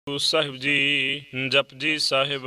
ਗੁਰੂ ਸਾਹਿਬ ਜੀ ਜਪਜੀ ਸਾਹਿਬ।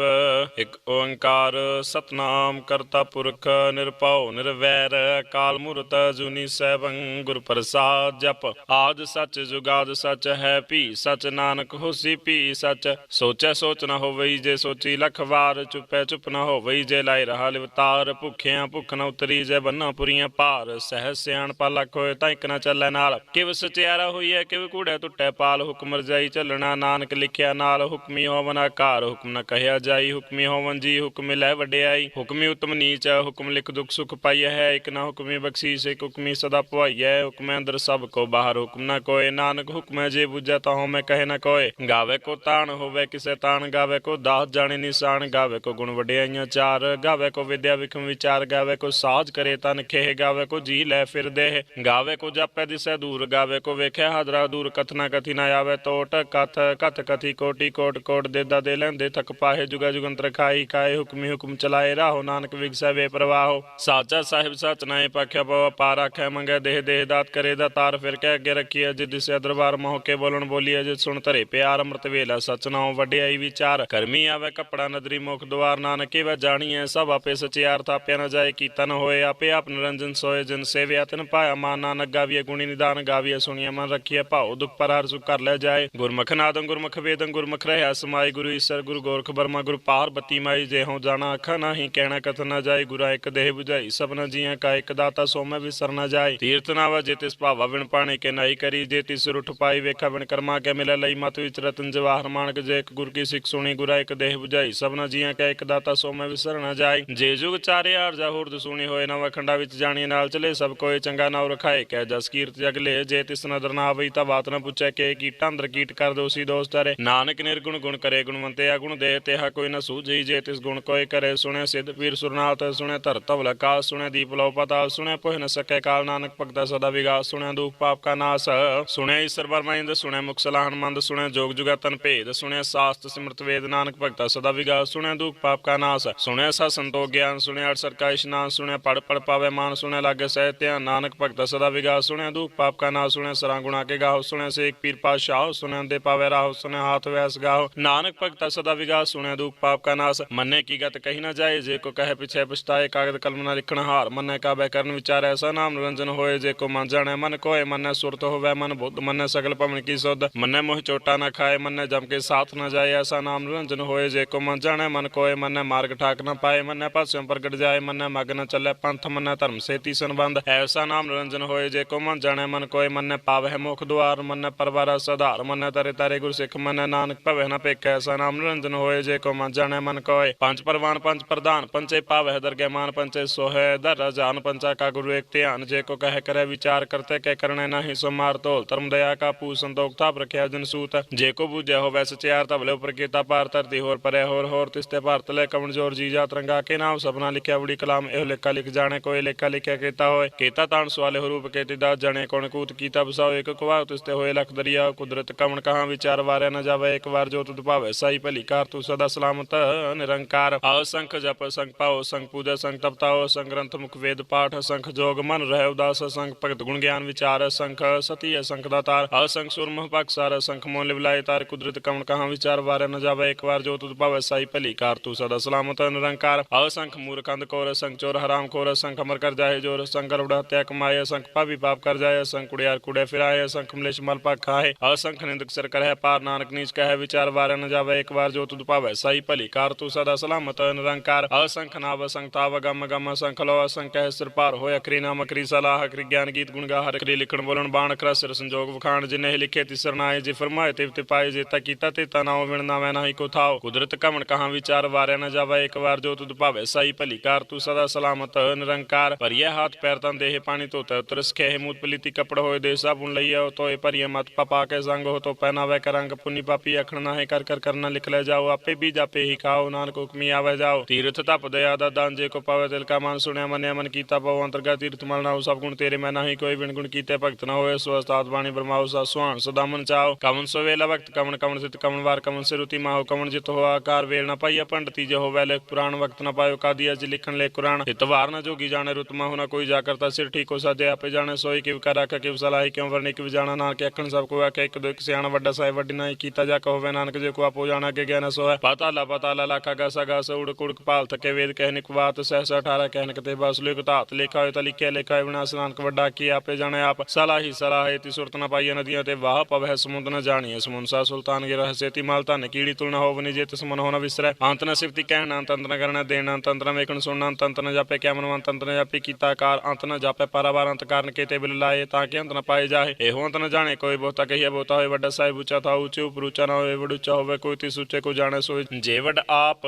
ਇੱਕ ਓੰਕਾਰ ਸਤਨਾਮ ਕਰਤਾ ਪੁਰਖ ਨਿਰਭਉ ਨਿਰਵੈਰ ਅਕਾਲ ਮੂਰਤ ਅਜੂਨੀ ਸੈਭੰ ਗੁਰ ਪ੍ਰਸਾਦ ਜਪ। ਆਦ ਸੱਚ ਜੁਗਾਦ ਸੱਚ ਹੈ ਭੀ ਸੱਚ ਨਾਨਕ ਹੋਸੀ ਭੀ ਸੱਚ। ਸੋਚੈ ਸੋਚ ਨ ਹੋਵਈ ਜੇ ਸੋਚੀ ਲੱਖ ਵਾਰ। ਚੁੱਪੈ ਚੁੱਪ ਨ ਹੋਵਈ ਜੇ ਲਾਇ ਰਹਾ ਲਿਵਤਾਰ। ਭੁੱਖਿਆਂ ਭੁੱਖ ਨ ਉਤਰੀ ਜੇ ਬੰਨਾ ਪੁਰੀਆਂ ਭਾਰ। ਸਹਿ ਸਿਆਣਪਾ ਲੱਖ ਹੋਏ ਤਾਂ ਇੱਕ ਨਾ ਚੱਲੈ ਨਾਲ। ਕਿਵ ਸਚਿਆਰਾ ਹੋਈਐ ਕਿਵ ਕੂੜੈ ਟੁੱਟੈ ਪਾਲ। ਹੁਕਮ ਰਜਾਈ ਚੱਲਣਾ ਨਾਨਕ ਲਿਖਿਆ ਨਾਲ। ਹੁਕਮੀ ਹੋਵਨ ਆਕਾਰ ਹੁਕਮ ਨ ਕਹਿਆ ਜਾਈ। ਹੁਕਮੀ ਹੋਵਨ ਜੀ ਹੁਕਮ ਲੈ ਵਡਿਆਈ। ਹੁਕਮੀ ਉਤਮ ਨੀਚ ਹੁਕਮ ਲਿਖ ਦੁਖ ਸੁਖ ਪਾਈਐ ਹੈ। ਇੱਕ ਨਾ ਹੁਕਮੀ ਬਖਸ਼ੀਸ਼ ਇੱਕ ਹੁਕਮੀ ਸਦਾ ਭਵਾਈਐ। ਹੁਕਮੈ ਅੰਦਰ ਸਭ ਕੋ ਬਾਹਰ ਹੁਕਮ ਨ ਕੋਇ। ਨਾਨਕ ਹੁਕਮੈ ਜੇ ਬੁਝੈ ਤਾਂ ਹਉਮੈ ਕਹੇ ਨ ਕੋਇ। ਗਾਵੇ ਕੋ ਤਾਣ ਹੋਵੇ ਕਿਸੇ ਤਾਣ। ਗਾਵੇ ਕੋ ਦਾਸ ਜਾਣੇ ਨਿਸ਼ਾਨ। ਗਾਵੇ ਕੋ ਗੁਣ ਵਡਿਆਈਆਂ ਚਾਰ। ਗਾਵੇ ਕੋ ਵਿਦਿਆ ਵਿਖਮ ਵਿਚਾਰ। ਗਾਵੇ ਕੋ ਸਾਜ ਕਰੇ ਤਨ ਖੇਹ। ਗਾਵੇ ਕੋ ਜੀ ਲੈ ਫਿਰ ਦੇਹ। ਗਾਵੇ ਕੋ ਜਾਪੈ ਦਿਸੈ ਦੂਰ। ਗਾਵੇ ਕੋ ਵੇਖੈ ਹਾਦਰਾ ਦੂਰ। ਕਥਨਾ ਕਥੀ ਨ ਆਵੇ ਟੋਟ। ਕਥ ਕਥ ਕਥੀ ਕੋਟੀ ਕੋਟ ਕੋਟ ਦੇਦਾ ਦੇ ਲੈਂਦੇ ਥਕ ਪਾਹੇ। ਜੁਗਾ ਜੁਗੰਤਰ ਖਾਈ ਖਾਏ। ਹੁਕਮੀ ਹੁਕਮ ਚਲਾਏ ਰਾਹੋ। ਨਾਨਕ ਵਿਗਸੈ ਵੇ ਪ੍ਰਵਾਹੋ। ਸਾਚਾ ਸਾਹਿਬ ਸਚ ਨਾਏ ਪਾਖਿਆ ਪਵ ਪਾਰ। ਆਖੈ ਮੰਗੈ ਦੇਹ ਦੇਹ ਦਾਤ ਕਰੇ ਦਾਤਾਰ। ਫਿਰ ਕਹਿ ਅੱਗੇ ਰੱਖੀਐ ਜਿ ਦਿਸੈ ਦਰਬਾਰ ਮੋਹ ਕੇ ਬੋਲਣ ਬੋਲੀਐ। ਜਿ ਸੁਣ ਧਰੇ ਪਿਆਰ ਅੰਮ੍ਰਿਤ ਵੇਲਾ ਸਚ ਨਾਉ ਵਡਿਆਈ ਵਿਚਾਰ। ਕਰਮੀ ਆਵੇ ਕੱਪੜਾ ਨਦਰੀ ਮੁਖ ਦੁਆਰ। ਨਾਨਕ ਵੇ ਜਾਣੀਐ ਸਭ ਆਪੇ ਸਚਿਆਰ। ਥਾਪਿਆ ਨ ਜਾਏ ਕੀਤਾ ਨ ਹੋਏ ਆਪੇ ਆਪ ਨਿਰੰਜਨ ਸੋਏ। ਜਿਨ ਸੇਵਿਆ ਤਿਨ ਪਾਇਆ ਮਾਨ। ਨਾਨਕ ਗਾਵੀਐ ਗੁਣੀ ਨਿਦਾਨ ਗਾਵੀਐ ਸੁਣੀਐ ਮਨ ਰੱਖੀਐ ਭਾਉ। ਦੁਖ ਪਰ ਹਰ ਸੁਖ ਕਰ ਲੈ ਜਾਏ। ਗੁਰਮੁਖ ਨਾਦੰ ਗੁਰਮੁਖ ਵੇਦੰ ਗੁਰਮੁਖ ਰਹਿਆ ਸਮਾਈ। ਗੁਰੂ ਈਸਰ ਗੁਰੂ ਗੋਰਖ ਬਰਮਾ ਗੁਰੂ ਪਾਰਬਤੀ ਮਾਈ। ਜੇ ਹਉ ਜਾਣਾ ਆਖਾ ਨਾਹੀ ਕਹਿਣਾ ਕਥਨ ਨ ਜਾਏ। ਗੁਰਾ ਇੱਕ ਦੇਹ ਬੁਝਾਈ ਸਭਨਾ ਜੀਆਂ ਕਾ। ਇੱਕ ਦਾਤਾ ਸੋ ਮੈਂ ਵਿਸਰ ਨ ਜਾਏ। ਤੀਰਥ ਨਾਵਾ ਜੇ ਤਿਸ ਭਾਵਾ ਵਿਣ ਪਾਣੀ ਕੇ ਨਾਈ ਕਰੀ। ਜੇ ਤਿਸ ਰੁਠ ਪਾਈ ਵੇਖਾ ਵਿਣ ਕਰਮਾ ਕੇ ਮਿਲੈ ਲਈ। ਮਤ ਵਿਚ ਰਤਨ ਜਵਾਹਰ ਮਾਨਕ। ਜੇ ਇੱਕ ਗੁਰ ਕੀ ਸਿੱਖ ਸੁਣੀ। ਗੁਰਾ ਇੱਕ ਦੇਹ ਬੁਝਾਈ ਸਭਨਾ ਜੀਆਂ ਕਾ। ਇੱਕ ਦਾਤਾ ਸੋ ਮੈਂ ਵਿਸਰ ਨ ਜਾਏ। ਜੇ ਜੁਗ ਚਾਰੇ ਆਰਜਾ ਹੋਰਦ ਸੁਣੀ ਹੋਏ। ਨਵਾਂ ਖੰਡਾ ਵਿੱਚ ਜਾਣੀ ਨਾਲ ਚਲੇ। ਸਭ ਕੋਏ ਚੰਗਾ ਨਾਉ ਰਖਾਏ ਕਹਿ ਜਸ ਕੀਰਤ ਜਗ ਲੇ। ਜੇ ਤਿਸ ਨਦਰ ਨਾ ਆਵਈ ਤਾਂ ਬਾਤ ਨ ਪੁੱਛੈ ਕਿ ਕੀਟਾਂ ਅੰਦਰ ਕੀਟ ਕਰ ਦੋਸੀ ਦੋਸ ਧਰੇ। ਨਾਨਕ ਨਿਰਗੁਣ ਗੁਣ ਕਰੇ ਗੁਣਵੰਤੇ ਅਗੁਣ ਦੇ। ਤੇਹਾ ਕੋਈ ਨ ਸੂਝਈ ਜੇ ਤਿਸ ਗੁਣ ਕੋਇ ਕਰੇ। ਸੁਣਿਆ ਸਿੱਧ ਪੀਰ ਸੁਰਨਾਥ ਸੁਣਿਆ ਧਰ ਧਵਲ ਆਕਾਸ। ਸੁਣਿਆ ਦੀਪ ਲਉ ਪਾਤਾਲ। ਸੁਣਿਆ ਪੁਹ ਨ ਸਕੈ ਕਾਲ। ਨਾਨਕ ਭਗਤਾ ਸਦਾ ਵਿਗਾਸ। ਸੁਣਿਆ ਦੁਖ ਪਾਪ ਕਾ ਨਾਸ। ਸੁਣਿਆ ਈਸਰ ਬਰਮਾ ਇੰਦ। ਸੁਣਿਆ ਮੁਖ ਸਲਾਹਨ ਮੰਦ। ਸੁਣਿਆ ਜੋਗ ਜੁਗਾਤਨ ਭੇਦ। ਸੁਣਿਆ ਸਾਸਤ ਸਿਮਰਤ ਵੇਦ। ਨਾਨਕ ਭਗਤਾ ਸਦਾ ਵਿਗਾਸ। ਸੁਣਿਆ ਦੁਖ ਪਾਪ ਕਾ ਨਾਸ। ਸੁਣਿਆ ਸਤ ਸੰਤੋਖ ਗਿਆਨ। ਸੁਣਿਆ ਅਠ ਸਰ ਕਾ ਇਸ਼ਨਾਨ। ਸੁਣਿਆ ਪੜ ਪੜ ਪਾਵੇ ਮਾਨ। ਸੁਣਿਆ ਲਾਗੇ ਸਹਿ ਧਿਆਨ। ਨਾਨਕ ਭਗਤਾ ਸਦਾ ਵਿਗਾਸ। ਸੁਣਿਆ ਦੁਖ ਪਾਪ ਕਾ ਨਾਸ। ਸੁਣਿਆ ਸਰਾਂ ਗੁਣਾ ਕੇ ਗਾਹੋ। ਸੁਣਿਆ ਸੇਖ ਪੀਰ ਪਾਤਸ਼ਾਹ। ਸੁਣਿਆ ਦੇ ਪਾਵੇ ਰਾਹੋ। ਸੁਣਿਆ ਹਾਥ ਵੈਸ ਗਾਹੋ। ਨਾਨਕ ਭਗਤਾ ਸਦਾ ਵਿਗਾਸ। ਸੁਣਿਆ ਦੁਖ ਪਾਪ ਕਾ ਨਾਸ। ਮੰਨੇ ਕੀ ਗਤ ਕਹੀ ਨ ਜਾਏ। ਜੇ ਕੋ ਕਹੇ ਪਿਛੇ ਪਛਤਾਏ। ਕਾਗਦ ਕਲਮ ਨ ਲਿਖਣ ਹਾਰ। ਮੰਨੇ ਕਾਬੈ ਕਰਨ ਵਿਚਾਰ। ਐਸਾ ਨਾਮ ਨਿਰੰਜਨ ਹੋਏ। ਜੇ ਕੋ ਮਨ ਜਾਣੈ ਮਨ ਕੋਏ। ਮੰਨੈ ਸੁਰਤ ਹੋਵੈ ਮਨ ਬੁੱਧ। ਮੰਨੈ ਸਗਲ ਭਵਨ ਕੀ ਸੁਧ। ਮੰਨੈ ਮੋਹ ਚੋਟਾ ਨ ਖਾਏ। ਮੰਨੈ ਜਮ ਕੇ ਸਾਥ ਨ ਜਾਏ। ਐਸਾ ਨਾਮ ਨਿਰੰਜਨ ਹੋਏ। ਜੇ ਕੋ ਮਨ ਜਾਣੈ ਮਨ ਕੋਏ। ਮੰਨੈ ਮਾਰਗ ਠਾਕ ਨ ਪਾਏ। ਮੰਨੈ ਪਾਸਿਓਂ ਪ੍ਰਗਟ ਜਾਏ। ਮੰਨੈ ਮਗ ਨ ਚੱਲੈ ਪੰਥ। ਮੰਨੈ ਧਰਮ ਸੇਤੀ ਸੰਬੰਧ। ਐਸਾ ਨਾਮ ਨਿਰੰਜਨ ਹੋਏ। ਜੇ ਕੋ ਮਨ ਜਾਣੈ ਮਨ ਕੋਏ। ਮੰਨੈ ਪਾਵਹਿ ਮੁਖ ਦੁਆਰ। ਮੰਨੈ ਪਰਵਾਰਾ ਸਧਾਰ। ਮੰਨੈ ਤਰੇ ਤਾਰੇ ਗੁਰ ਸਿੱਖ। ਮੰਨੈ ਨਾਨਕ ਭਵੈ ਨ ਭੇਖੈ। ਐਸਾ ਨਾਮ ਨਿਰੰਜਨ ਹੋਏ। ਜੇ ਕੋ ਮਨ ਜਾਣੈ ਮਨ ਕੋਏ। ਪੰਜ ਪਰਵਾਨ ਪੰਜ ਪ੍ਰਧਾਨ। ਪੰਚੇ ਪਾਵਹਿ ਦਰਗਹਿ ਮਾਨ। ਪੰਚੇ ਸੋਹੈ ਦਰ ਰਾਜਾਨ। ਪੰਚਾ ਕਾ ਗੁਰੂ ਏਕ ਧਿਆਨ। ਜੇ ਕੋ ਕਹੈ ਕਰੈ ਵਿਚਾਰ ਕਰਤੇ ਕਹਿ ਕਰਣੈ ਨਾਹੀ ਸੋ ਮਾਰ। ਧੋਲ ਧਰਮ ਦਇਆ ਕਾ ਪੂਜ ਸੰਤੋਖ ਥਾਪ ਰਖਿਆ ਜਨ ਸੂਤ। ਜੇ ਕੋ ਬੂਝੈ ਹੋਵੈ ਸਚਿਆਰ ਧਵਲੇ ਉਪਰ ਕੀਤਾ ਪਾਰ। ਧਰਤੀ ਹੋਰ ਪਰੈ ਹੋਰ ਹੋਰ ਤਿਸਤੇ ਭਾਰਤ ਲੈ ਕਵਣ ਜੋਰ ਜੀ ਜਾਤ ਰੰਗਾ ਕੇ ਨਾਮ। ਸਭਨਾ ਲਿਖਿਆ ਬੜੀ ਕਲਾਮ ਇਹੋ ਲੇਖਾ ਲਿਖ ਜਾਣੇ। ਕੋਈ ਲੇਖਾ ਲਿਖਿਆ ਕੀਤਾ ਹੋਏ। ਕੀਤਾ ਤਾਣ ਸਵਾਲੇ ਹੋ ਰੂਪ ਕੇਤੀ ਦਾਸ ਜਾਣੇ। ਕੌਣ ਕੂਤ ਕੀਤਾ ਬਸਾਓ ਇੱਕ ਕੁਵਾਉ। ਤਿਸਤੇ ਹੋਏ ਲਖ ਦਰਿਆ ਕੁਦਰਤ ਕਵਣ ਕਹਾਂ ਵਿਚਾਰ ਵਾਰਿਆ ਨ ਜਾਵੇ। ਇੱਕ ਵਾਰ ਜੋ ਤੁਧ ਭਾਵੈ ਸਾਈ ਭਲੀ ਕਾਰ। ਤੂੰ ਸਦਾ ਸਲਾਮਤ ਨਿਰੰਕਾਰ। ਅਸੰਖ ਜਪ ਸੰਖ ਪਾਓ ਸੰਖ ਪੂਜਾ ਸੰਖ ਤਪਤਾਓ। ਸੰਖ ਗ੍ਰੰਥ ਮੁਖ ਵੇਦ ਪਾਠ। ਸੰਖ ਜੋਗ ਮਨ ਰਹਿ ਉਦਾਸ। ਸੰਖ ਭਗਤ ਗੁਣ ਗਿਆਨ ਵਿਚਾਰ। ਸੰਖ ਸਤੀ ਸੰਖ ਦਾਤਾਰ। ਅਸੰਖ ਸੁਰਮੁਹ ਪਖਸਾਰ। ਸੰਖ ਮੋਹ ਲਿਵਲਾਏ ਤਾਰ। ਕੁਦਰਤ ਕਵਣ ਕਹਾਂ ਵਿਚਾਰ ਵਾਰਿਆ ਨ ਜਾਵੇ। ਇੱਕ ਵਾਰ ਜੋ ਤੁਧ ਭਾਵੈ ਸਾਈ ਭਲੀ ਕਾਰ। ਤੂੰ ਸਦਾ ਸਲਾਮਤ ਨਿਰੰਕਾਰ। ਅਸੰਖ ਮੂਰਖ ਅੰਧ ਕੋਰ। ਸੰਖ ਚੋਰ ਹਰਾਮ ਖੋਰ। ਸੰਖ ਅਮਰ ਕਰ ਜਾਏ ਜੋਰ। ਸੰਖ ਗਰੁੜ ਹੱਤਿਆ ਕਮਾਏ। ਸੰਖ ਪਾਪੀ ਪਾਪ ਕਰ ਜਾਏ। ਸੰਖ ਕੁੜਿਆਰ ਕੁੜੇ ਫਿਰਾਏ। ਸੰਖ ਮਲੇਸ਼ ਮਲ ਭਖ ਖਾਏ। ਅਸੰਖ ਨਿੰਦਕ ਸਿਰ ਕਰਹਿ ਪਾਰ। ਨਾਨਕ ਨੀਚ ਕਹਿ ਵਿਚਾਰ ਵਾਰਿਆ ਨ ਜਾਵੇ। ਇੱਕ ਵਾਰ ਜੋ ਤੁਧ ਭਾਵੈ ਸਾਈ ਭਲੀ ਕਾਰ। ਤੂੰ ਸਦਾ ਸਲਾਮਤ ਨਿਰੰਕਾਰ। ਅਸੰਖ ਨਾਵ ਸੰਖ ਤਾਵ ਗਮ ਗਮ ਸੰਖ ਲੋ। ਅਸੰਖ ਕਹਿ ਸਿਰ ਭਾਰ ਹੋਇ। ਅਖਰੀ ਨਾਮ ਅਖਰੀ ਸਲਾਹ। ਅਖਰੀ ਗਿਆਨ ਗੀਤ ਗੁਣ ਗਾ। ਹਰਿ ਅਖਰੀ ਲਿਖਣ ਬੋਲਣ ਬਾਣ ਅਖਰਾ ਸਿਰ ਸੰਜੋਗ ਵਖਾਣ। ਜਿਨੇ ਲਿਖੇ ਤਿਸਰ ਨਾਏ। ਜੇ ਫਰਮਾਏ ਤਿਵ ਤੇ ਪਾਏ। ਜੇਤਾ ਕੀਤਾ ਤੇਤਾ ਨਾਉ ਵਿਣ ਨਾਵੈ ਨਾਹੀ ਕੋ ਥਾਉ। ਕੁਦਰਤ ਕਵਣ ਕਹਾਂ ਵਿਚਾਰ ਵਾਰਿਆ ਨ ਜਾਵੇ। ਇੱਕ ਵਾਰ ਜੋ ਤੁਧ ਭਾਵੈ ਸਾਈ ਭਲੀ ਕਾਰ। ਤੂੰ ਸਦਾ ਸਲਾਮਤ ਨਿਰੰਕਾਰ। ਭਰੀਐ ਹਾਥ ਪੈਰ ਤਨ ਦੇਹ ਪਾਣੀ ਧੋਤੈ ਉਤਰ ਸਖੇ। ਮੂਤ ਪਲੀਤੀ ਕਪੜ ਹੋਏ ਦੇ ਸਾਬੁਨ ਲਈਐ ਧੋਏ। ਭਰੀਐ ਮਤ ਪਪਾ ਕੇ ਸੰਗ ਹੋ ਤੋ ਪਹਿਨਾਵੈ ਕਰੰਗ। ਪੁੰਨੀ ਪਾਪੀ ਆਖਣ ਨਾਹੀ ਕਰ ਕਰ ਕਰਨਾ ਲਿਖ ਲੈ ਜਾਓ। ਆਪੇ ਬੀਜ ਆਪੇ ਹੀ ਖਾਓ। ਨਾਨਕ ਹੁਕਮੀ ਆਵੈ ਜਾਓ। ਤੀਰਥ ਤਪ ਦਇਆ ਦਾ ਦਾਨ। ਜੇ ਕੋ ਪਾਵੇ ਤਿਲ ਕਾ ਮਨ। ਸੁਣਿਆ ਮੰਨਿਆ ਮਨ ਕੀਤਾ ਪਉ ਅੰਤਰਗਤ। ਤੀਰਥ ਮਲ ਨਾਉ ਸਭ ਗੁਣ ਤੇਰੇ ਮੈਂ ਨਾਹੀ ਕੋਈ। ਵਿਣ ਗੁਣ ਕੀਤੇ ਭਗਤ ਨ ਹੋਏ। ਸੋ ਉਸਤਾਦ ਬਾਣੀ ਬਰਮਾਉ ਸਾ ਸੁਹਾਣ ਸਦਾ ਮਨ ਚਾਓ। ਕਵਨ ਸੋ ਵੇਲਾ ਵਕਤ ਕਵਨ ਕਵਨ ਸਿਤ ਕਵਨ ਵਾਰ ਕਵਨ ਸਿਰੁਤੀ ਮਾਹੋ। ਕਵਨ ਜਿਤ ਹੋ ਆਕਾਰ ਵੇਲ ਨ ਪਾਈਆ ਪੰਡਤੀ ਜੇ ਹੋਵੈ ਲਿਖ ਪੁਰਾਣ। ਵਕਤ ਨ ਪਾਇਓ ਕਾਦੀ ਅਜ ਲਿਖਣ ਲੈ ਕੁਰਾਨ। ਇਤਵਾਰ ਨ ਜੋਗੀ ਜਾਣੇ ਰੁਤ ਮਾਹੁ ਨ ਕੋਈ ਜਾ ਕਰਤਾ। ਸਿਰ ਠੀਕ ਹੋ ਸਾਜੇ ਆਪੇ ਜਾਣੇ। ਸੋਈ ਕਿਵ ਕਰ ਆਖਿ ਕਿਵ ਸਲਾਹੀ ਕਿਉ ਵਰਨੇ ਕਿਵ ਜਾਣਾ। ਨਾਨਕ ਆਖਣ ਸਭ ਕੋ ਆਖਿਆ। ਇੱਕ ਦੋ ਇੱਕ ਸਿਆਣਾ ਵੱਡਾ ਸਾਹਿਬ ਵੱਡੀ ਨਾਹੀ ਕੀਤਾ ਜਾ ਕਹੋਵੇ ਨਾਨਕ ਜੇ ਕੋ ਆਪੋ ਜਾਣਾ ਕੇ ਗਿਆਨ ਸੋਇ ਪਤਾ ਲਾ ਲਾਖਾ ਗਾਸਾ ਗਾਸ ਉੜਕ ਉੜਕ ਭਾਲ ਥਕੇ ਵੇਦ ਕਹਿਨਿਕ ਬਾਤ ਸਹਿਸਾ 18 ਕਹਿਨਕ ਤੇ ਬਸ ਲਿਖ ਧਾਤ ਲਿਖਾ ਹੋਏ ਤਾਂ ਲਿਖਿਆ ਲਿਖਾ ਵਿਨਾਸ਼ ਨਾਨਕ ਵੱਡਾ ਕੀ ਆਪੇ ਜਾਣੇ ਆਪ ਸਲਾਹੀ ਸਲਾਹੇ ਤੀ ਸੁਰਤ ਨ ਪਾਈਏ ਨਦੀਆਂ ਤੇ ਵਾਹ ਪਵਹਿ ਸਮੁੰਦ ਨ ਜਾਣੀਏ ਸਮੁੰਸਾ ਸੁਲਤਾਨ ਗਿ ਰਹਸੇਤੀ ਮਲ ਧਨ ਕੀੜੀ ਤੁਲਨਾ ਹੋਵਨੀ ਜੇ ਤਿਸ ਮਨ ਹੋਣਾ ਵਿਸਰੈ ਅੰਤ ਨ ਸਿਫਤੀ ਕਹਿਣਾ ਅੰਤ ਨ ਕਰਨਾ ਦੇਣਾ ਅੰਤ ਨ ਵੇਖਣ ਸੁਣਨਾ ਅੰਤ ਨ ਜਾਪੇ ਕਿਆ ਮਨ ਅੰਤ ਨ ਜਾਪੇ ਕੀਤਾ ਕਾਰ ਅੰਤ ਨ ਜਾਪੇ ਪਾਰਾਵਾਰ ਅੰਤ ਕਾਰਨ ਕੀਤੇ ਬਿਲ ਲਾਏ ਤਾਂ ਕਿ ਅੰਤ ਨ ਪਾਏ ਜਾਏ ਇਹੋ ਅੰਤ ਨ ਜਾਣੇ ਕੋਈ ਬਹੁਤਾ ਕਹੀਏ ਬਹੁਤਾ ਹੋਏ ਵੱਡਾ ਸਾਹਿਬ ਉੱਚਾ ਥਾ ਉੱਚੇ ਉਪਰ ਉੱਚਾ ਨਾ ਹੋਵੇ ਵਡ ਉੱਚਾ ਹੋਵੇ ਕੋਈ ਤੀ ਸੁੱਚੇ ਕੋ ਜਾਣੇ ਸੋਏ ਜੇ ਵੱਡ ਆਪ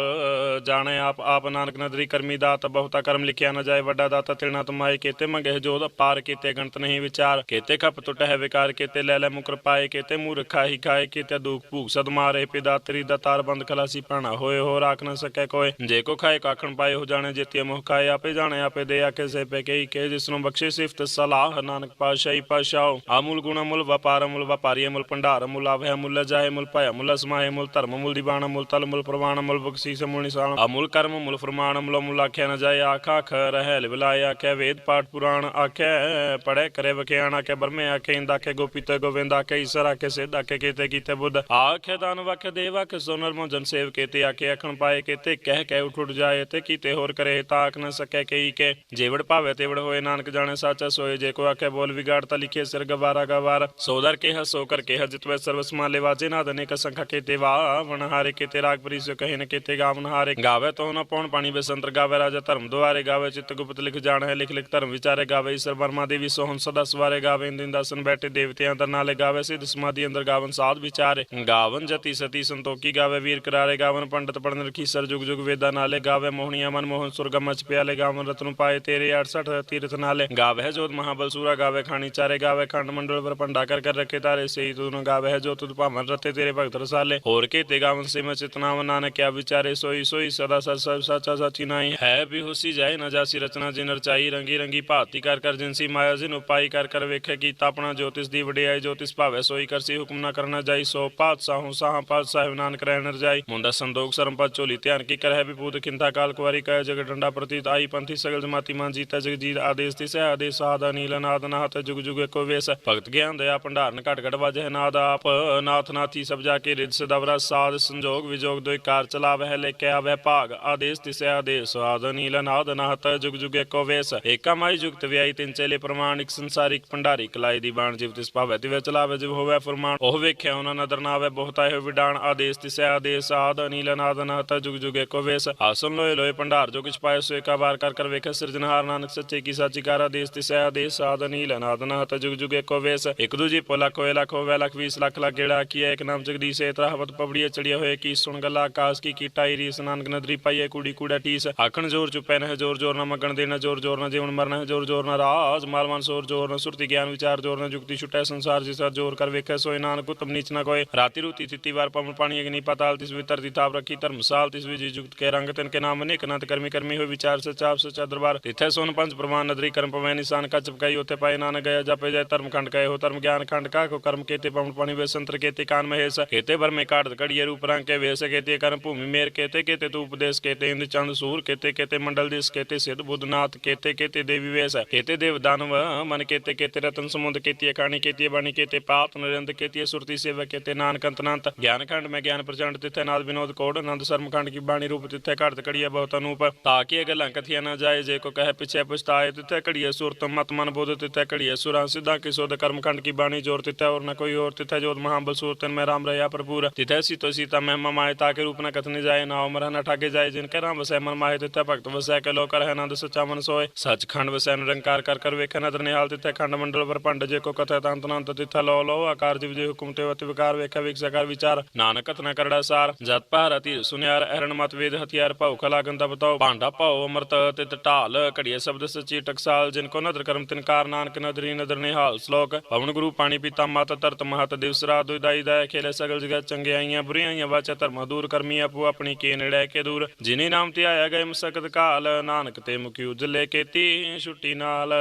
ਜਾਣੇ ਆਪ ਨਾਨਕ ਨਦਰੀ ਕਰਮੀ ਦਾਤ ਬਹੁਤਾ ਕਰਮ ਲਿਖਿਆ ਨ ਜਾਏ ਵੱਡਾ ਦਾਤਾ ਤਿਲਣਾ ਤੁਮਾਏ ਕੀਤੇ ਮੰਗੇ ਜੋਦ ਪਾਰ ਕੀਤੇ ਗਣਤ ਨਹੀਂ ਵਿਚਾਰ ਕੀਤੇ ਖਪ ਟੁੱਟ ਹੈ ਵਿਕਾਰ ਕੀਤੇ ਲੈ ਲੈ ਮੁਕਰ ਪਾਏ ਕੀਤੇ ਮੂਰਖ ਖਾਹੀ ਖਾਏ ਕੀਤੇ ਦੁਖ ਭੂਖ ਸਦ ਮਾਰੇ ਪਿਦਾਤਰੀ ਦਾ ਤਾਰ ਬੰਦ ਖਲਾਸੀ ਭਾਣਾ ਹੋਏ ਹੋ ਰਾਖ ਨ ਸਕੇ ਕੋਏ ਜੇ ਕੋ ਖਾਏ ਕਾਖਣ ਪਾਏ ਹੋ ਜਾਣੇ ਜਿਤਿ ਮੋਹ ਖਾਏ ਆਪੇ ਜਾਣੇ ਆਪੇ ਦੇ ਆਕੇ ਸੇ ਪੇ ਕਈ ਕੇ ਜਿਸ ਨੂੰ ਬਖਸ਼ੇ ਸਿਫਤ ਸਲਾਹ ਨਾਨਕ ਪਾਸ਼ਾਹੀ ਪਾਸ਼ਾਓ ਆਮੂਲ ਗੁਣ ਮੁਲ ਵਪਾਰ ਮੁਲ ਵਪਾਰੀ ਮੁਲ ਭੰਡਾਰ ਮੁਲ ਆਵਹਿ ਮੁਲ ਜਾਏ ਮੁਲ ਭੈ ਮੁਲ ਸਮਾਏ ਮੁਲ ਧਰਮ ਮੁਲ ਦੀਵਾਨ ਮੁਲ ਤਲ ਮੁਲ ਪ੍ਰਵਾਨ ਮੁਲ ਬਖਸ਼ੀਸ ਮੁਲ ਨਿਸ਼ਾਨ ਅਮੁਲ ਕਰਮ ਮੁਲ ਫਰਮਾਨ ਮੁਲ ਮੁਲ ਆਖਿਆ ਨ ਜਾਏ ਆਖਾ ਖ ਰਹਿ ਲਿਵਲਾਏ ਆਖਿਆ ਵੇਦ ਪਾਠ ਪੁਰਾਣ ਆਖਿਆ ਪੜ੍ਹੇ ਕਰੇ ਵਖਿਆਣ ਆਖਿਆ ਬਰਮੇ ਆਖੇ ਇੰਦ ਆਖੇ ਗੋਪੀਤ ਗੋਵਿੰਦ ਆਖੇ ਈਸਰ ਆਖੇ ਸਿੱਧ ਆਖੇ ਕੀਤੇ ਕੀਤੇ ਬੁੱਧ ਆਖਿਆ ਦਾਨ ਵਾਖਿਆ ਦੇਵ ਆਖੇ ਸੋਨਰ ਮੋ ਜਨ ਸੇਵ ਕੀਤੇ ਆਖੇ ਅਖਣ ਪਾਏ ਕੀਤੇ ਕਹਿ ਉੱਠ ਜਾਏ ਤੇ ਕੀਤੇ ਹੋਰ ਕਰੇ ਤਾਂ ਆਖ ਨ ਸਕੇ ਕਈ ਕੇ ਜੇਵੜ ਭਾਵੇ ਤੇਵੜ ਹੋਏ ਨਾਨਕ ਜਾਣੇ ਸਾਚਾ ਸੋਏ ਜੇ ਕੋ ਆਖੇ ਬੋਲ ਵਿਗਾੜ ਤਾ ਲਿਖੇ ਸਿਰ ਗਵਾਰਾ ਗਵਾਰ ਸੋਦਰ ਕੇ ਸੋ ਕਰ ਕੇ ਜਿਤਵੇ ਸਰਵ ਸਮਾਲੇ ਵਾਜੇ ਨਾਦ ਅਨੇਕ ਸੰਖਾ ਕੀਤੇ ਵਾ ਵਣ ਹਾਰੇ ਕੀਤੇ ਰਾਗ ਪ੍ਰੀਸਿਓ ਕਹੇ ਨ ਕੀਤੇ ਗਾਵਨ ਹਾਰੇ ਗਾਵੇ ਤੋ ਨ ਪਉਣ ਪਾਣੀ ਬੇਸੰਤਰ ਗਾਵੇ ਰਾਜਾ ਧਰਮ ਦੁਆਰੇ ਗਾਵੇ ਚਿਤ ਗੁਪਤ ਲਿਖ ਜਾਣ ਹੈ ਲਿਖ ਲਿਖ ਧਰਮ ਵਿਚਾਰੇ ਗਾਵੇ ਈਸ਼ਰ ਵਰਮਾ ਦੇਵੀ ਸੋਹਣ ਸਦਾ ਸਵਾਰੇ ਗਾਵੇ ਇੰਦਿਨ ਦਾਸਨ ਬੈਠੇ ਦੇਵਤਿਆਂ ਦਰ ਨਾਲੇ ਗਾਵੇ ਸਿੱਧ ਸਮਾਧੀ ਅੰਦਰ ਗਾਵਨ ਸਾਧ ਵਿਚਾਰੇ ਗਾਵਨ ਜਤੀ ਸਤੀ ਸੰਤੋਖੀ ਗਾਵੇ ਵੀਰ ਕਰਾਰੇ ਗਾਵਨ ਪੰਡਤ ਪੜਨ ਰਖੀ ਸਰ ਜੁਗ ਜੁਗ ਵੇਦਾ ਨਾਲੇ ਗਾਵੇ ਮੋਹਣੀਆਂ ਮਨ ਮੋਹਨ ਸੁਰਗਮ ਮਚ ਪਿਆਲੇ ਗਾਵਨ ਰਤਨ ਪਾਏ ਤੇਰੇ 68 ਤੀਰਥ ਨਾਲੇ ਗਾਵੇ ਜੋਤ ਮਹਾਬਲ ਸੂਰਾ ਗਾਵੇ ਖਾਣੀ ਚਾਰੇ ਗਾਵੇ ਖੰਡ ਮੰਡਲ ਪਰ ਭੰਡਾ ਕਰ ਕਰ ਰੱਖੇ ਤਾਰੇ ਸਹੀ ਤੂੰ ਗਾਵੇ ਜੋ ਤੁਧ ਭਾਵਨ ਰਤੇ ਤੇਰੇ ਭਗਤ ਰਸਾਲੇ ਹੋਰ ਕੇ ਤੇ ਗਾਵਨ ਸਿਮ ਚਿਤਨਾਵ ਨਾਨਕ ਕਿਆ ਵਿਚਾਰੇ ਸੋਈ ਸੋਈ ਸਦਾ ਸਚ ਸਭ ਸਾਚਾ ਸਾਚੀ ਨਾਹੀ ਹੈ ਵੀ ਹੋਸੀ ਜਾਏ ਨਾ ਜਾਸੀ ਰਚਨਾ ਜਿਨ ਰਚਾਈ ਰੰਗੀ ਰੰਗੀ ਭਾਤੀ ਕਰ ਕਰ ਜਿਨਸੀ ਮਾਇਆ ਜਿਨ ਉਪਾਈ ਕਰ ਕਰ ਵੇਖੇ ਕੀਤਾ ਆਪਣਾ ਜੋਤਿਸ ਦੀ ਵਡਿਆਈ ਜੋਤਿਸ ਭਾਵੇ ਸੋਈ ਕਰਸੀ ਹੁਕਮ ਨਾ ਕਰਨਾ ਜਾਈ ਸੋ ਪਾਤਸ਼ਾਹੂ ਸਾਹਾਂ ਪਾਤਸ਼ਾਹ ਨਾਨਕ ਰਹਿਣ ਰਜਾਈ ਮੁੰਡਾ ਸੰਦੋਖ ਸਰਮ ਪਦ ਝੋਲੀ ਧਿਆਨ ਕੀ ਕਰਹਿ ਵਿਪੂਤ ਕਿੰਤਾ ਕਾਲ ਕੁਵਾਰੀ ਕਹਿ ਜਗ ਡੰਡਾ ਪ੍ਰਤੀਤ ਆਈ ਪੰਥੀ ਸਗਲ ਜਮਾਤੀ ਮਾਨ ਜੀਤਾ ਜਗ ਜੀਤ ਆਦੇਸ ਤਿਸ ਹੈ ਆਦੇਸ ਸਾਦਾ ਨੀਲ ਨਾਦ ਨਾਥ ਜੁਗ ਜੁਗ ਏਕੋ ਵੇਸ ਭਗਤ ਗਿਆਨ ਦਇਆ ਭੰਡਾਰਨ ਘਟ ਘਟ ਵਾਜੈ ਨਾਦ ਆਪ ਨਾਥ ਨਾਥੀ ਸਭ ਜਾ ਕੇ ਰਿਦ ਸਦਵਰਾ ਸਾਧ ਸੰਜੋਗ ਵਿਜੋਗ ਦੋਇ ਕਾਰ ਚਲਾਵਹਿ ਲੈ ਕੇ ਆਵਹਿ ਭਾਗ ਆਦੇਸ ਤਿਸ ਹੈ ਆਦੇਸ ਸਾਦ ਨੀਲ ਨਾਦ ਨਾਥ ਜੁਗ ਜੁਗ ਏਕੋ ਵੇਸ ਏਕਾ ਮਾਈ ਜੁਗਤ ਵਿਆਈ ਤਿੰਨ ਚੇਲੇ ਪ੍ਰਮਾਣ ਇੱਕ ਸੰਸਾਰਿਕ ਭੰਡਾਰੀ ਕਲਾਈ ਦੀ ਬਾਣ ਜਿਵ ਤਿਸ ਭਾਵੈ ਤਿਵੈ ਚਲਾਵੇ ਜਿਵ ਹੋਵੇ ਫਰਮਾਨ ਉਹ ਵੇਖਿਆ ਉਹਨਾਂ ਨਦਰ ਨਾਵੇ ਬਹੁਤਾ ਹੈ ਵਿਡਾਣ ਆਦੇਸ ਤਿਸ ਹੈ ਆਦੇਸ ਸਾਦ ਨੀਲ ਨਾਦ ਨਾਥ ਜੁਗ ਜੁਗ ਏਕੋ ਵੇਸ ਆਸਨ ਲੋਏ ਲੋਏ ਭੰਡਾਰ ਜੋ ਕਿਛ ਪਾਇ ਸੋ ਏਕਾ ਵਾਰ ਕਰ ਕਰ ਵੇਖੇ ਸਿਰਜਨਹਾਰ ਨਾਨਕ ਸੱਚੇ ਕੀ ਸਾਚੀ ਕਾਰ ਆਦੇਸ ਤਿਸ ਹੈ ਆਦੇਸ ਸਾਦ ਨੀਲ ਨਾਦ ਨਾਥ ਜੁਗ ਜੁਗ ਏਕੋ ਵੇਸ ਇੱਕ ਦੂਜੀ ਪੋਲਾ ਕੋਏ ਲੱਖ ਹੋਵੇ ਲੱਖ 20 ਲੱਖ ਲੱਖ ਗੇੜਾ ਕੀਆ ਇੱਕ ਨਾਮ ਜਗਦੀਸ਼ ਤਰਾ ਹਵਤ ਪਬੜੀਏ ਚੜਿਆ ਹੋਏ ਕੀ ਸੁਣ ਗੱਲਾ ਆਕਾਸ਼ ਕੀ ਕੀਟਾਈ ਰੀਸ ਨਾਨਕ ਨਦਰੀ ਪਾਈਏ ਕੁੜੀ ਕੂੜਾ ਟੀਸ ਆਖਣ ਜ਼ੋਰ ਚੁਪੈ ਨਹਿ ਜ਼ੋਰ ਜ਼ੋਰ ਨਾ ਮਗਣ ਦੇਣਾ ਜ਼ੋਰ ਜ਼ੋਰ ਨਾ ਜੀਵਨ ਮਰਨਾ ਜ਼ੋਰ ਜ਼ੋਰ ਨਾ ਰਾਜ ਮਾਲ ਮਨ ਸੋਰ ਜ਼ੋਰ ਨਾ ਸੁਰਤੀ ਗਿਆਨ ਵਿਚਾਰ ਜ਼ੋਰ ਨਾ ਜੁਗਤੀ ਛੁਟੈ ਸੰਸਾਰ ਜਿਸ ਜ਼ੋਰ ਕਰ ਵੇਖੈ ਸੋਏ ਨਾਨਕ ਉਤਮ ਨੀਚ ਨਾ ਕੋਏ ਰਾਤੀ ਰੂਤੀ ਤਿੱਤੀ ਵਾਰ ਪਵਨ ਪਾਣੀ ਅਗਨੀ ਪਾਤਾਲ ਤਿਸ ਵਿਤਰ ਦੀ ਥਾਪ ਰੱਖੀ ਧਰਮਸਾਲ ਤਿਸ ਵਿਜੀ ਜੁਗਤ ਕੇ ਰੰਗ ਤਿਨ ਕੇ ਨਾਮ ਅਨੇਕ ਅਨੰਤ ਕਰਮੀ ਕਰਮੀ ਹੋਏ ਵਿਚਾਰ ਸਚਾਪ ਸਚਾ ਦਰਬਾਰ ਤਿੱਥੈ ਸੋਨ ਪੰਜ ਪ੍ਰਮਾਨ ਨਦਰੀ ਕਰਮ ਪਵੈ ਨਿਸ਼ਾਨ ਕਾ ਚਪਕਾਈ ਉਥੇ ਪਾਏ ਨਾਨਕ ਗਿਆ ਜਾਪੇ ਜਾਏ ਧਰਮ ਖੰਡ ਕਹੇ ਹੋ ਧਰਮ ਗਿਆਨ ਖੰਡ ਕਾ ਕੋ ਕਰਮ ਕੀਤੇ ਪਵਨ ਪਾਣੀ ਵੇ ਸੰਤਰ ਕੀਤੇ ਕਾਨ ਮਹੇਸ਼ ਕੀਤੇ ਬਰਮੇ ਕਾਟ ਘੜੀਏ ਰੂਪ ਰੰਗ ਕੇ ਵੇਸ ਕੀਤੇ ਕਰਮ ਭੂਮि ਮੇਰ ਕੀਤੇ ਕੀਤੇ ਤੂ ਉਪਦੇਸ਼ ਕੀਤੇ ਇੰਦ ਚੰਦ ਸੂਰ ਕੀਤੇ ਕੀਤੇ ਮੰਡਲ ਦਿਸ ਕੀਤੇ ਸਿੱਧ ਬੁੱਧਨਾਥ ਕੀਤੇ ਕੀਤੇ ਦੇਵੀ ਵੇਸ ਕੀਤੇ ਦੇਵ ਦਾਨਵ ਮਨ ਕੀਤੇ ਕੀਤੇ ਰਤਨ ਸਮੁੰਦ ਕੀਤੇ ਖਾਣੀ ਕੀਤੇ ਬਾਣੀ ਕੀਤੇ ਪਾਤ ਨਰਿੰਦ ਕੀਤੇ ਸੁਰਤੀ ਸੇਵਾ ਕੀਤੇ ਨਾਨਕ ਅੰਤਨੰਤ ਗਿਆਨ ਖੰਡ ਮੈਂ ਗਿਆਨ ਪ੍ਰਚੰਡ ਤਿੱਥੇ ਨਾਦ ਵਿਨੋਦ ਕੋੜ ਆਨੰਦ ਸਰਮ ਖੰਡ ਕੀ ਬਾਣੀ ਰੂਪ ਤਿੱਥੇ ਘੜਤ ਘੜੀਏ ਬਹੁਤ ਅਨੂਪ ਤਾਂ ਕਿ ਗੱਲਾਂ ਕਥੀਆਂ ਨਾ ਜਾਏ ਜੇ ਕੋ ਕਹੇ ਪਿਛੇ ਪਛਤਾਏ ਤਿੱਥੇ ਘੜੀਏ ਸੁਰਤ ਮਤ ਮਨ ਬੋਧ ਤਿੱਥੇ ਘੜੀਏ ਸੁਰਾਂ ਸਿੱਧਾ ਕੀ ਸੁਧ ਕਰਮ ਖੰਡ ਕੀ ਬਾਣੀ ਜੋਰ ਤਿੱਥੇ और न कोई और तिथे जोत महाबल सूरतन में राम रहा भरपूर तिथे सीतो सीता महिमा माए ताके रूप न कथने जाए ना उमर न ठाके जाए जिनके राम वसै मन माहे तिथे भक्त वसै के लोकर है नंद सच्चा मन सोए सच खंड वसै निरंकार कर कर वेख नदर निहाल तिथे खंड मंडल पर पंड जे को कथे तंत नंत तिथे लो लो आकार जिव जे हुकुम ते वत विकार वेख विक सकार विचार नानक कथ न करड़ा सार जत पहार अति सुनियार एरण मत वेद हथियार भौ खला गंदा बताओ भांडा भौ अमृत तित ढाल घड़िए शब्द सच्ची टकसाल जिनको नदर कर्म तिनकार नानक नदरी नदर निहाल श्लोक पवन गुरु पानी पीता मात तरत महत दिवस रात दुदाई दा खेले सगल जगह चंगियाइयां बुरियाइयां वाचा धर्म दूर करमी आपू अपनी के नेड़े के दूर जिन्हें नाम ते आया गए मसकत काल नानक ते मुखी उजले केती छुट्टी नाल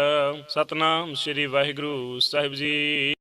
सतनाम श्री वाहिगुरु साहिब जी।